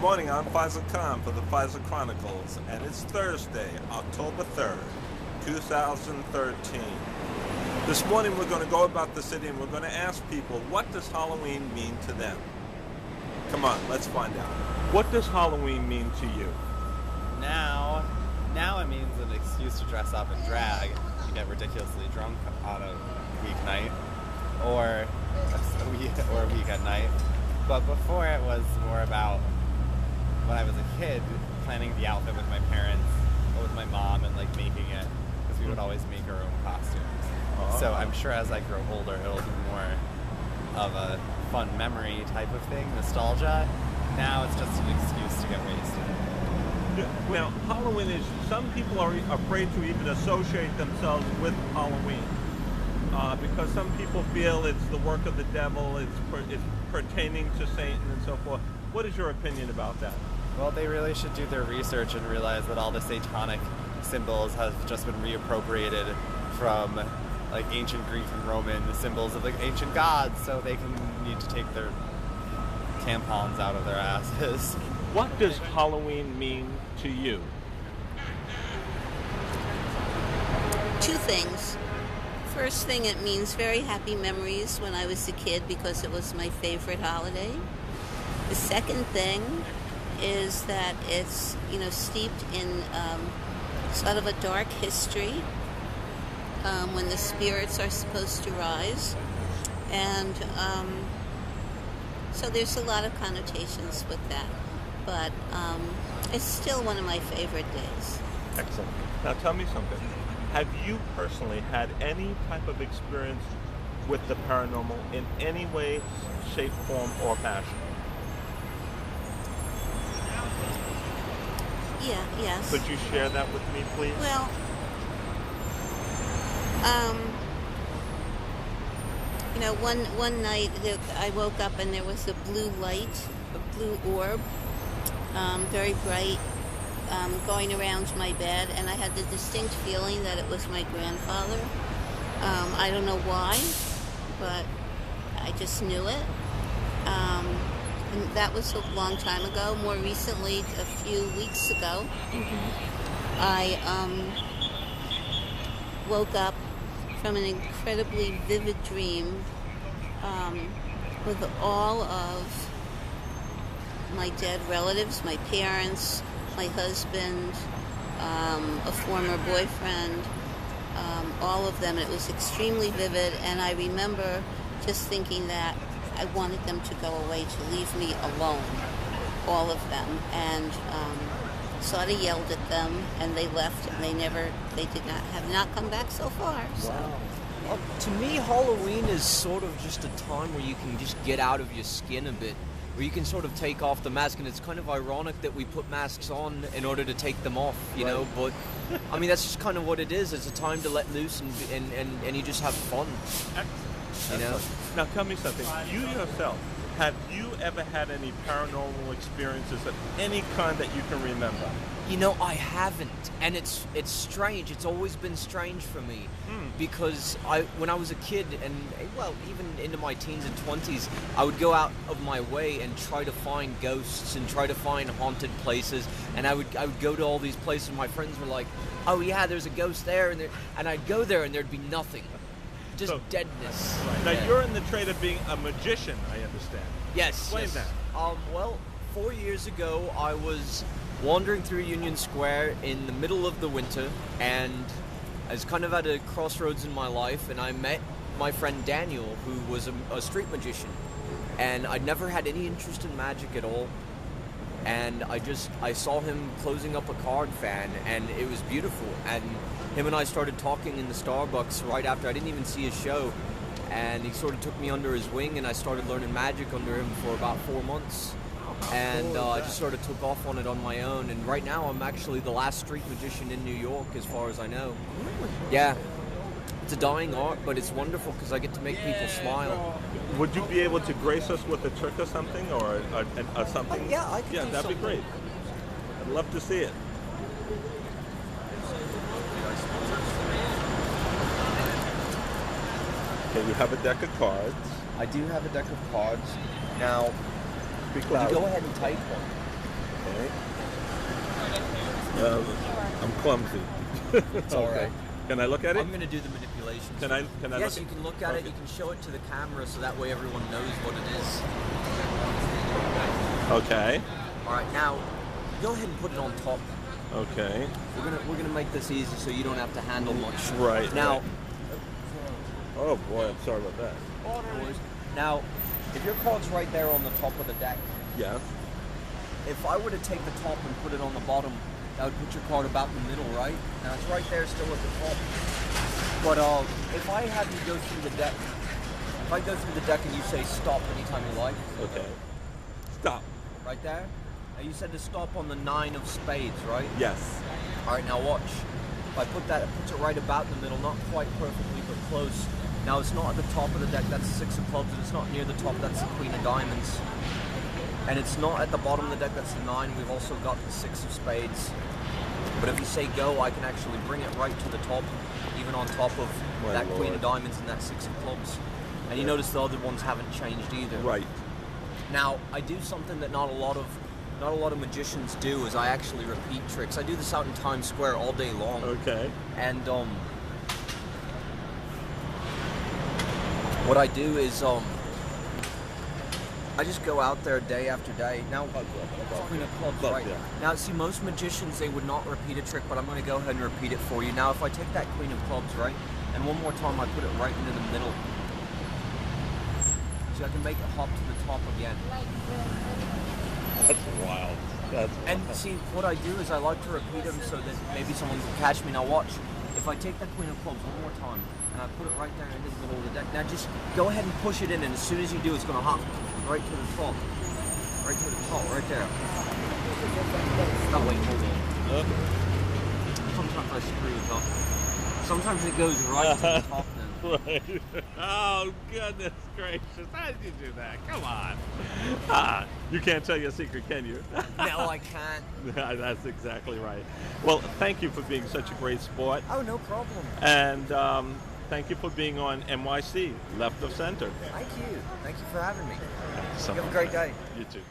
morning, I'm Faisal Khan for the Faisal Chronicles, and it's Thursday, October 3rd, 2013. This morning we're going to go about the city and we're going to ask people, what does Halloween mean to them? Come on, let's find out. What does Halloween mean to you? Now it means an excuse to dress up and drag, to get ridiculously drunk on a weeknight, or a weekend night. But before it was more about, when I was a kid, planning the outfit with my parents or with my mom and like making it, because we would always make our own costumes. Oh. So I'm sure as I grow older, it'll be more of a fun memory type of thing, nostalgia. Now it's just an excuse to get wasted. Now, Halloween is, some people are afraid to even associate themselves with Halloween because some people feel it's the work of the devil, it's pertaining to Satan and so forth. What is your opinion about that? Well, they really should do their research and realize that all the satanic symbols have just been reappropriated from like ancient Greek and Roman symbols of the ancient gods, so they need to take their tampons out of their asses. What does Halloween mean to you? Two things. First thing, it means very happy memories when I was a kid because it was my favorite holiday. The second thing is that it's, steeped in sort of a dark history when the spirits are supposed to rise. And so there's a lot of connotations with that. But it's still one of my favorite days. Excellent. Now tell me something. Have you personally had any type of experience with the paranormal in any way, shape, form, or fashion? Yes. Could you share that with me, please? Well, one night I woke up and there was a blue light, a blue orb, very bright, going around my bed, and I had the distinct feeling that it was my grandfather. I don't know why, but I just knew it. And that was a long time ago. More recently, a few weeks ago, I woke up from an incredibly vivid dream with all of my dead relatives, my parents, my husband, a former boyfriend, all of them. It was extremely vivid, and I remember just thinking that I wanted them to go away, to leave me alone, all of them, and sort of yelled at them, and they left, and they have not come back so far. So. Wow. Well, to me, Halloween is sort of just a time where you can just get out of your skin a bit, where you can sort of take off the mask, and it's kind of ironic that we put masks on in order to take them off, you know, but I mean, that's just kind of what it is. It's a time to let loose and you just have fun. You know? Now tell me something. You yourself, have you ever had any paranormal experiences of any kind that you can remember? You know, I haven't, and it's strange. It's always been strange for me because when I was a kid, and well, even into my teens and 20s, I would go out of my way and try to find ghosts and try to find haunted places, and I would go to all these places. My friends were like, "Oh yeah, there's a ghost there," and I'd go there and there'd be nothing. Just deadness. Now you're in the trade of being a magician, I understand. Yes. Explain that. Well, 4 years ago, I was wandering through Union Square in the middle of the winter, and I was kind of at a crossroads in my life, and I met my friend Daniel, who was a street magician, and I'd never had any interest in magic at all. And I saw him closing up a card fan, and it was beautiful. And him and I started talking in the Starbucks right after. I didn't even see his show. And he sort of took me under his wing, and I started learning magic under him for about 4 months. And I just sort of took off on it on my own. And right now, I'm actually the last street magician in New York, as far as I know. Yeah. It's a dying art, but it's wonderful because I get to make people smile. Would you be able to grace us with a trick or something, or something? Yeah, I could do that'd something. be great. I'd love to see it. Okay, you have a deck of cards. I do have a deck of cards. Now, Speak could loud. you go ahead and type one? Okay. I'm clumsy. It's all right. Can I look at it? I'm going to do the manipulations. Can I Yes, look you can look at it. You can show it to the camera so that way everyone knows what it is. Okay. All right, now go ahead and put it on top. Okay. We're gonna make this easy so you don't have to handle much. Right. Now. Right. Oh boy, I'm sorry about that. Now, if your card's right there on the top of the deck, Yes. if I were to take the top and put it on the bottom, that would put your card about in the middle, right? Now it's right there still at the top. But if I have you go through the deck, if I go through the deck and you say stop anytime you like. Okay. Stop. Right there. Now you said to stop on the 9 of spades, right? Yes. All right, now watch. If I put that, it puts it right about in the middle, not quite perfectly, but close. Now it's not at the top of the deck, that's the 6 of clubs, and it's not near the top, that's the Queen of diamonds. And it's not at the bottom of the deck, that's the 9. We've also got the 6 of spades. But if you say go, I can actually bring it right to the top, even on top of that Queen of diamonds and that 6 of clubs. And you notice the other ones haven't changed either. Right. Now, I do something that not a lot of magicians do, is I actually repeat tricks. I do this out in Times Square all day long. Okay. And what I do is I just go out there day after day. Now, Queen of clubs, right? Yeah. Now, see, most magicians, they would not repeat a trick, but I'm going to go ahead and repeat it for you. Now, if I take that Queen of clubs, right, and one more time I put it right into the middle, so I can make it hop to the top again. That's wild. That's wild. And see, what I do is I like to repeat them so that maybe someone can catch me. Now watch. If I take that Queen of clubs one more time and I put it right there into the middle of the deck, now just go ahead and push it in, and as soon as you do, it's going to hop right to the top. Right to the top, right there. Oh, wait, hold on. Sometimes I screw it up. Sometimes it goes right to the top then. Right. Oh, goodness gracious. How did you do that? Come on. You can't tell your secret, can you? No, I can't. That's exactly right. Well, thank you for being such a great sport. Oh, no problem. And thank you for being on NYC, Left of Center. Thank you. Thank you for having me. So You have a great day. You too.